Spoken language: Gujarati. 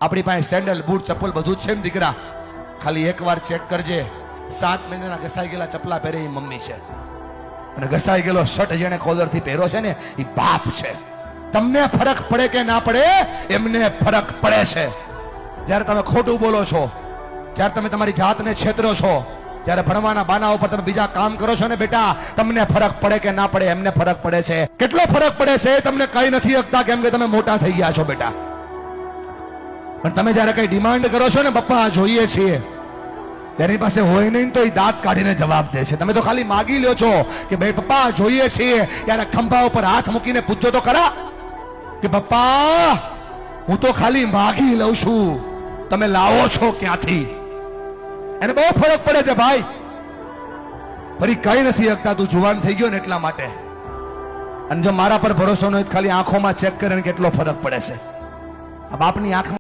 આપણી પાસે સેન્ડલ બૂટ ચપ્પલ બધું જ છે ને દીકરા, ખાલી એકવાર ચેક કરજે, 7 મહિનાના ઘસાઈ ગયેલા ચપલા પહેરે એ મમ્મી છે, અને ઘસાઈ ગયેલો શર્ટ જેને કોલરથી પહેરો છે ને એ બાપ છે. તમને ફરક પડે કે ના પડે, એમને ફરક પડે છે. જ્યારે તમે ખોટું બોલો છો, જ્યારે તમે તમારી જાતને છેતરો છો, જ્યારે ભણવાના બાના ઉપર તમે બીજા કામ કરો છો ને બેટા, તમને ફરક પડે કે ના પડે, એમને ફરક પડે છે. કેટલો ફરક પડે છે તમને કઈ નથી શકતા, કેમ કે તમે મોટા થઈ ગયા છો બેટા. પણ તમે જ્યારે કઈ ડિમાન્ડ કરો છો ને, પપ્પા જોઈએ છીએ, તેની પાસે હોય નહીં તો એ દાંત કાઢીને જવાબ દે છે. તમે તો ખાલી માગી લ્યો છો કે ભાઈ પપ્પા જોઈએ છીએ, ત્યારે ખંભા ઉપર હાથ મૂકીને પૂછજો તો ખરા કે પપ્પા હું તો ખાલી માગી લઉં છું, તમે લાવો છો ક્યાંથી? એને બહુ ફરક પડે છે ભાઈ. ફરી કઈ નથી શકતા, તું જુવાન થઈ ગયો ને એટલા માટે. અને જો મારા પર ભરોસો ન હોય, ખાલી આંખોમાં ચેક કરીને કેટલો ફરક પડે છે. આ બાપની આંખમાં